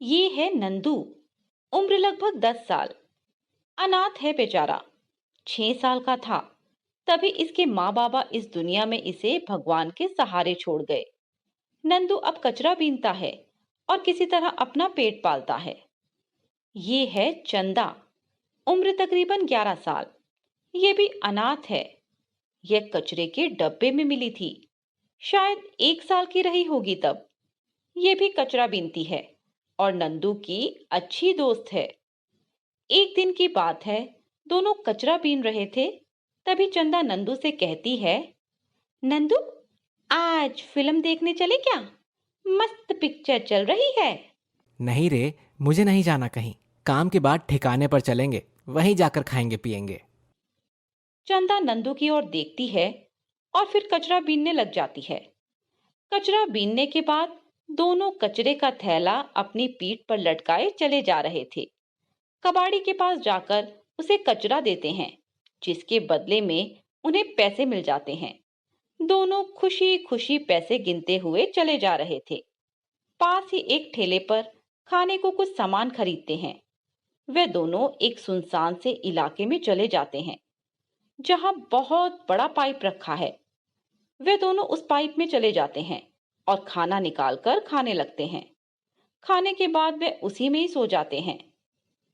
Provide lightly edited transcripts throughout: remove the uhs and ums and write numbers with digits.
ये है नंदू। उम्र लगभग 10 साल। अनाथ है बेचारा। 6 साल का था तभी इसके माँ बाबा इस दुनिया में इसे भगवान के सहारे छोड़ गए। नंदू अब कचरा बीनता है और किसी तरह अपना पेट पालता है। ये है चंदा। उम्र तकरीबन 11 साल। ये भी अनाथ है। यह कचरे के डब्बे में मिली थी। शायद 1 साल की रही होगी तब। ये भी कचरा बीनती है और नंदू की अच्छी दोस्त है। एक दिन की बात है, दोनों कचरा बीन रहे थे। तभी चंदा नंदू से कहती है, नंदू, आज फिल्म देखने चले क्या? मस्त पिक्चर चल रही है। नहीं रे, मुझे नहीं जाना कहीं। काम के बाद ठिकाने पर चलेंगे, वहीं जाकर खाएंगे पिएंगे। चंदा नंदू की ओर देखती है और फिर कचरा बीनने लग जाती है। कचरा बीनने के बाद दोनों कचरे का थैला अपनी पीठ पर लटकाए चले जा रहे थे। कबाड़ी के पास जाकर उसे कचरा देते हैं, जिसके बदले में उन्हें पैसे मिल जाते हैं। दोनों खुशी खुशी पैसे गिनते हुए चले जा रहे थे। पास ही एक ठेले पर खाने को कुछ सामान खरीदते हैं। वे दोनों एक सुनसान से इलाके में चले जाते हैं, जहां बहुत बड़ा पाइप रखा है। वे दोनों उस पाइप में चले जाते हैं और खाना निकालकर खाने लगते हैं। खाने के बाद वे उसी में ही सो जाते हैं।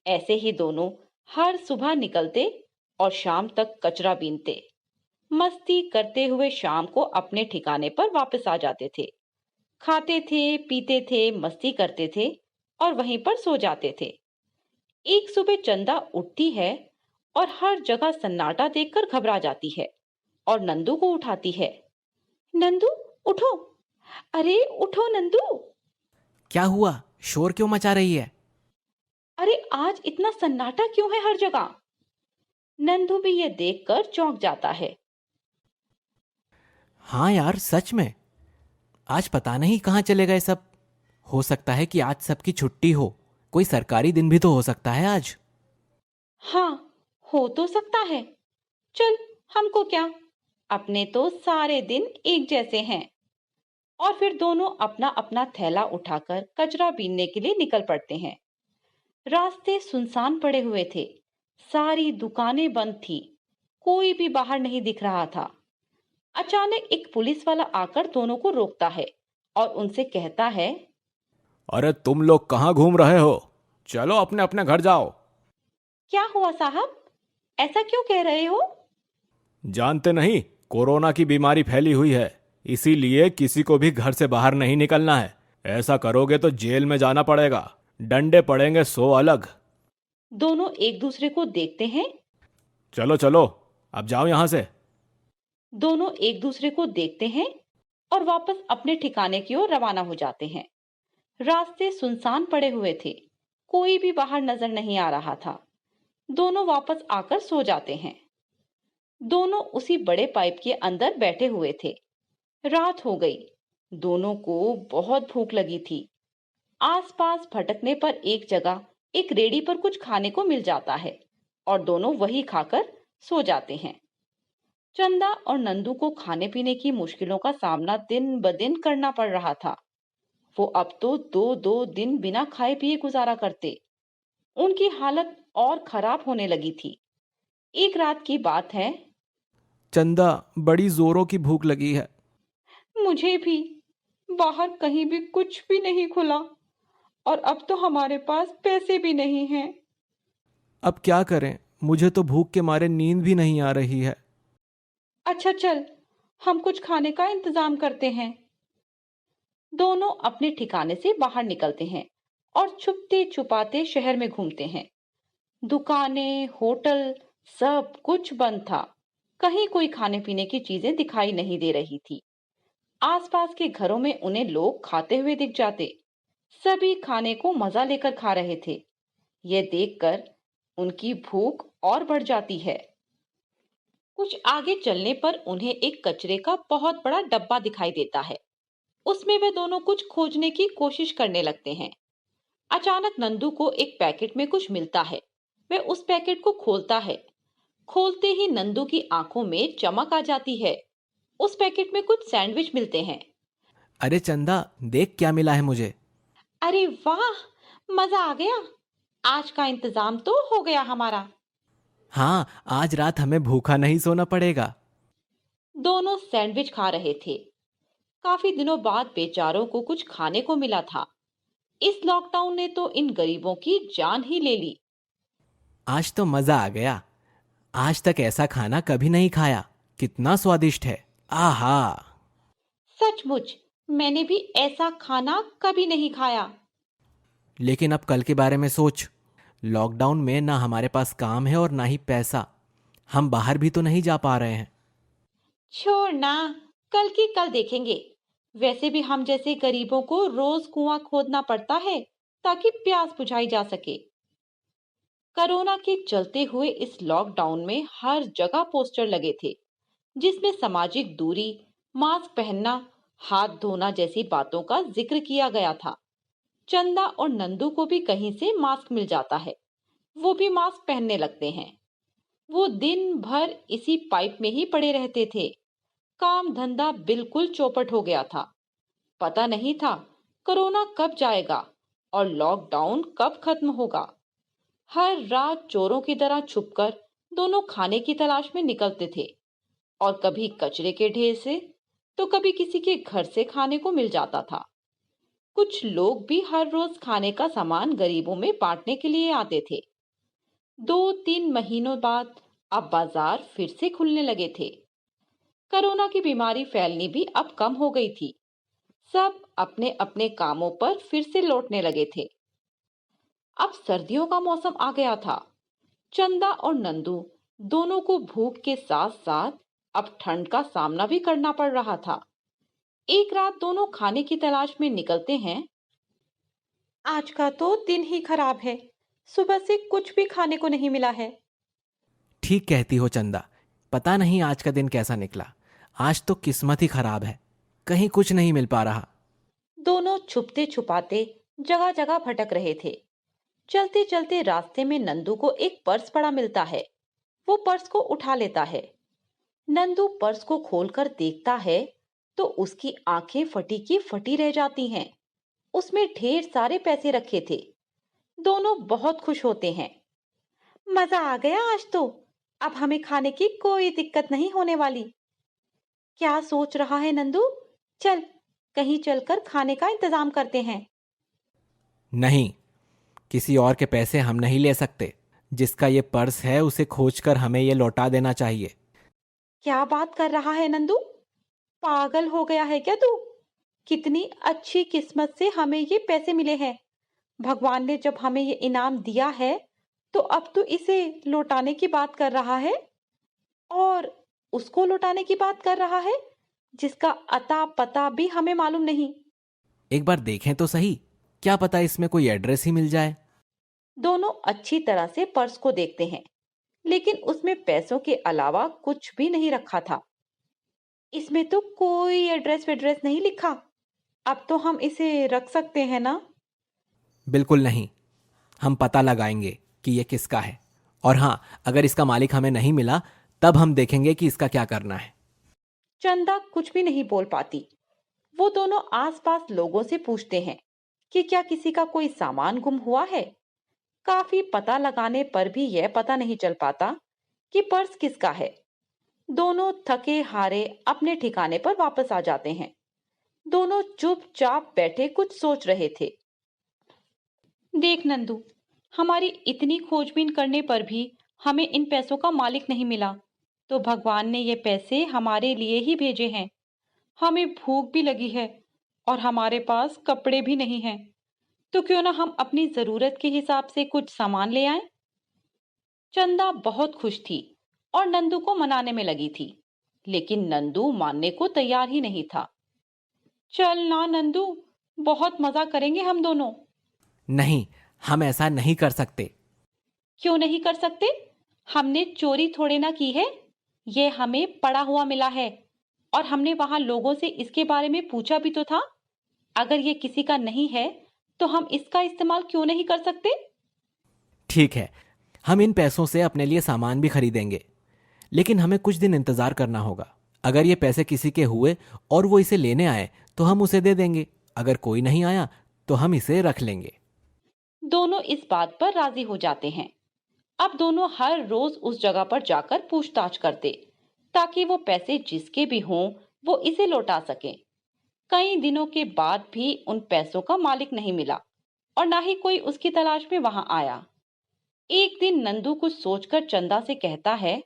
ऐसे ही दोनों हर सुबह निकलते और शाम तक कचरा बीनते, मस्ती करते हुए शाम को अपने ठिकाने पर वापस आ जाते थे। खाते थे, पीते थे, मस्ती करते थे और वहीं पर सो जाते थे। एक सुबह चंदा उठती है और हर जगह सन्नाटा देखकर घबरा जाती है और नंदू को उठाती है। नंदू, उठो। अरे उठो नंदू। क्या हुआ? शोर क्यों मचा रही है? अरे आज इतना सन्नाटा क्यों है हर जगह? नंदू भी ये देखकर चौंक जाता है। हाँ यार, सच में आज पता नहीं कहाँ चले गए सब। हो सकता है कि आज सबकी छुट्टी हो। कोई सरकारी दिन भी तो हो सकता है आज। हाँ, हो तो सकता है। चल, हमको क्या, अपने तो सारे दिन एक जैसे हैं। और फिर दोनों अपना अपना थैला उठाकर कचरा बीनने के लिए निकल पड़ते हैं। रास्ते सुनसान पड़े हुए थे। सारी दुकानें बंद थी। कोई भी बाहर नहीं दिख रहा था। अचानक एक पुलिस वाला आकर दोनों को रोकता है और उनसे कहता है, अरे तुम लोग कहाँ घूम रहे हो? चलो अपने अपने घर जाओ। क्या हुआ साहब? ऐसा क्यों कह रहे हो? जानते नहीं, कोरोना की बीमारी फैली हुई है, इसीलिए किसी को भी घर से बाहर नहीं निकलना है। ऐसा करोगे तो जेल में जाना पड़ेगा। डंडे पड़ेंगे 100 अलग। दोनों एक दूसरे को देखते हैं। चलो चलो, अब जाओ यहाँ से। दोनों एक दूसरे को देखते हैं और वापस अपने ठिकाने की ओर रवाना हो जाते हैं। रास्ते सुनसान पड़े हुए थे। कोई भी बाहर नजर नहीं आ रहा था। दोनों वापस आकर सो जाते हैं। दोनों उसी बड़े पाइप के अंदर बैठे हुए थे। रात हो गई। दोनों को बहुत भूख लगी थी। आसपास भटकने पर एक जगह एक रेडी पर कुछ खाने को मिल जाता है और दोनों वही खाकर सो जाते हैं। चंदा और नंदू को खाने पीने की मुश्किलों का सामना दिन ब दिन करना पड़ रहा था। वो अब तो दो दो दिन बिना खाए पिए गुजारा करते। उनकी हालत और खराब होने लगी थी। एक रात की बात है। चंदा, बड़ी जोरों की भूख लगी है। मुझे भी। बाहर कहीं भी कुछ भी नहीं खुला और अब तो हमारे पास पैसे भी नहीं हैं। अब क्या करें? मुझे तो भूख के मारे नींद भी नहीं आ रही है। अच्छा चल, हम कुछ खाने का इंतजाम करते हैं। दोनों अपने ठिकाने से बाहर निकलते हैं और छुपते छुपाते शहर में घूमते हैं। दुकानें, होटल, सब कुछ बंद था। कहीं कोई खाने पीने की चीजें दिखाई नहीं दे रही थी। आसपास के घरों में उन्हें लोग खाते हुए दिख जाते। सभी खाने को मजा लेकर खा रहे थे। यह देखकर उनकी भूख और बढ़ जाती है। कुछ आगे चलने पर उन्हें एक कचरे का बहुत बड़ा डब्बा दिखाई देता है। उसमें वे दोनों कुछ खोजने की कोशिश करने लगते हैं। अचानक नंदू को एक पैकेट में कुछ मिलता है। वह उस पैकेट को खोलता है। खोलते ही नंदू की आंखों में चमक आ जाती है। उस पैकेट में कुछ सैंडविच मिलते हैं। अरे चंदा, देख क्या मिला है मुझे। अरे वाह, मजा आ गया। आज का इंतजाम तो हो गया हमारा। हाँ, आज रात हमें भूखा नहीं सोना पड़ेगा। दोनों सैंडविच खा रहे थे। काफी दिनों बाद बेचारों को कुछ खाने को मिला था। इस लॉकडाउन ने तो इन गरीबों की जान ही ले ली। आज तो मजा आ गया। आज तक ऐसा खाना कभी नहीं खाया। कितना स्वादिष्ट है। आहा। सचमुच, मैंने भी ऐसा खाना कभी नहीं खाया। लेकिन अब कल के बारे में सोच। लॉकडाउन में ना हमारे पास काम है और ना ही पैसा। हम बाहर भी तो नहीं जा पा रहे हैं। छोड़ ना, कल की कल देखेंगे। वैसे भी हम जैसे गरीबों को रोज कुआं खोदना पड़ता है ताकि प्यास बुझाई जा सके। कोरोना के चलते हुए इस लॉकडाउन में हर जगह पोस्टर लगे थे जिसमें सामाजिक दूरी, मास्क पहनना, हाथ धोना जैसी बातों का जिक्र किया गया था। चंदा और नंदू को भी कहीं से मास्क मिल जाता है। वो भी मास्क पहनने लगते हैं। वो दिन भर इसी पाइप में ही पड़े रहते थे। काम धंधा बिल्कुल चौपट हो गया था। पता नहीं था कोरोना कब जाएगा और लॉकडाउन कब खत्म होगा। हर रात चोरों की तरह छुपकर दोनों खाने की तलाश में निकलते थे और कभी कचरे के ढेर से तो कभी किसी के घर से खाने को मिल जाता था। कुछ लोग भी हर रोज खाने का सामान गरीबों में बांटने के लिए आते थे। 2-3 महीनों बाद अब बाजार फिर से खुलने लगे थे। कोरोना की बीमारी फैलनी भी अब कम हो गई थी। सब अपने अपने कामों पर फिर से लौटने लगे थे। अब सर्दियों का मौसम आ गया था। चंदा और नंदू दोनों को भूख के साथ साथ अब ठंड का सामना भी करना पड़ रहा था। एक रात दोनों खाने की तलाश में निकलते हैं। आज का तो दिन ही खराब है। सुबह से कुछ भी खाने को नहीं मिला है। ठीक कहती हो चंदा। पता नहीं आज का दिन कैसा निकला। आज तो किस्मत ही खराब है। कहीं कुछ नहीं मिल पा रहा। दोनों छुपते छुपाते जगह जगह भटक रहे थे। चलते चलते रास्ते में नंदू को एक पर्स पड़ा मिलता है। वो पर्स को उठा लेता है। नंदू पर्स को खोलकर देखता है तो उसकी आंखें फटी की फटी रह जाती हैं। उसमें ढेर सारे पैसे रखे थे। दोनों बहुत खुश होते हैं। मजा आ गया आज तो। अब हमें खाने की कोई दिक्कत नहीं होने वाली। क्या सोच रहा है नंदू? चल, कहीं चलकर खाने का इंतजाम करते हैं। नहीं, किसी और के पैसे हम नहीं ले सकते। जिसका ये पर्स है उसे खोजकर हमें ये लौटा देना चाहिए। क्या बात कर रहा है नंदू? पागल हो गया है क्या तू? कितनी अच्छी किस्मत से हमें ये पैसे मिले हैं। भगवान ने जब हमें ये इनाम दिया है तो अब तो इसे लौटाने की बात कर रहा है और उसको लौटाने की बात कर रहा है जिसका अता पता भी हमें मालूम नहीं। एक बार देखें तो सही। क्या पता इसमें कोई एड्रेस ही मिल जाए। दोनों अच्छी तरह से पर्स को देखते हैं लेकिन उसमें पैसों के अलावा कुछ भी नहीं रखा था। इसमें तो कोई एड्रेस वेड्रेस नहीं लिखा। अब तो हम इसे रख सकते हैं ना? बिल्कुल नहीं। हम पता लगाएंगे कि ये किसका है। और हाँ, अगर इसका मालिक हमें नहीं मिला तब हम देखेंगे कि इसका क्या करना है। चंदा कुछ भी नहीं बोल पाती। वो दोनों आसपास लोगों से पूछते हैं कि क्या किसी का कोई सामान गुम हुआ है। काफी पता लगाने पर भी यह पता नहीं चल पाता कि पर्स किसका है। दोनों थके हारे अपने ठिकाने पर वापस आ जाते हैं। दोनों चुपचाप बैठे कुछ सोच रहे थे। देख नंदू, हमारी इतनी खोजबीन करने पर भी हमें इन पैसों का मालिक नहीं मिला। तो भगवान ने ये पैसे हमारे लिए ही भेजे हैं। हमें भूख भी लगी है और हमारे पास कपड़े भी नहीं हैं। तो क्यों ना हम अपनी जरूरत के हिसाब से कुछ सामान ले आएं? चंदा बहुत खुश थी और नंदू को मनाने में लगी थी, लेकिन नंदू मानने को तैयार ही नहीं था। चल ना नंदू, बहुत मजा करेंगे हम दोनों। नहीं, हम ऐसा नहीं कर सकते। क्यों नहीं कर सकते? हमने चोरी थोड़े ना की है। ये हमें पड़ा हुआ मिला है और हमने वहां लोगों से इसके बारे में पूछा भी तो था। अगर ये किसी का नहीं है तो हम इसका इस्तेमाल क्यों नहीं कर सकते? ठीक है, हम इन पैसों से अपने लिए सामान भी खरीदेंगे। लेकिन हमें कुछ दिन इंतजार करना होगा। अगर ये पैसे किसी के हुए और वो इसे लेने आए तो हम उसे दे देंगे। अगर कोई नहीं आया तो हम इसे रख लेंगे। दोनों इस बात पर राजी हो जाते हैं। अब दोनों हर रोज उस जगह पर जाकर पूछताछ करते, ताकि वो पैसे जिसके भी हों वो इसे लौटा सकें। कई दिनों के बाद भी उन पैसों का मालिक नहीं मिला और ना ही कोई उसकी तलाश में वहां आया। एक दिन नंदू कुछ सोचकर चंदा से कहता है,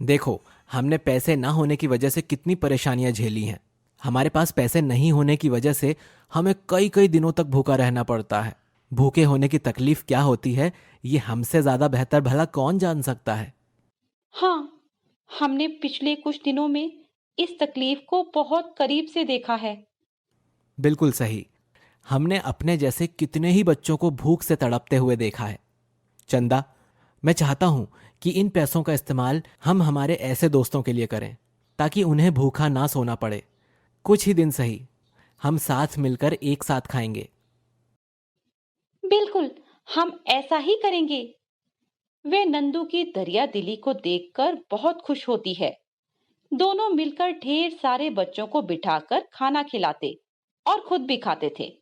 देखो, हमने पैसे ना होने की वजह से कितनी परेशानियां झेली हैं। हमारे पास पैसे नहीं होने की वजह से हमें कई कई दिनों तक भूखा रहना पड़ता है। भूखे होने की तकलीफ क्या होती है, ये हमसे ज्यादा बेहतर भला कौन जान सकता है। हाँ, हमने पिछले कुछ दिनों में इस तकलीफ को बहुत करीब से देखा है। बिल्कुल सही। हमने अपने जैसे कितने ही बच्चों को भूख से तड़पते हुए देखा है। चंदा, मैं चाहता हूं कि इन पैसों का इस्तेमाल हम हमारे ऐसे दोस्तों के लिए करें ताकि उन्हें भूखा ना सोना पड़े। कुछ ही दिन सही, हम साथ मिलकर एक साथ खाएंगे। बिल्कुल, हम ऐसा ही करेंगे। वे नंदू की दरिया दिली को देखकर बहुत खुश होती है। दोनों मिलकर ढेर सारे बच्चों को बिठाकर खाना खिलाते और खुद भी खाते थे।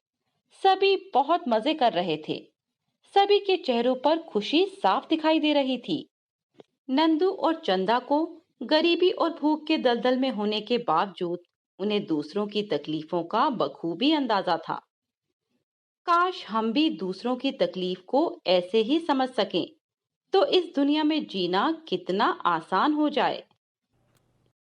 सभी बहुत मजे कर रहे थे। सभी के चेहरों पर खुशी साफ दिखाई दे रही थी। नंदू और चंदा को गरीबी और भूख के दलदल में होने के बावजूद उन्हें दूसरों की तकलीफों का बखूबी अंदाजा था। काश हम भी दूसरों की तकलीफ को ऐसे ही समझ सकें, तो इस दुनिया में जीना कितना आसान हो जाए।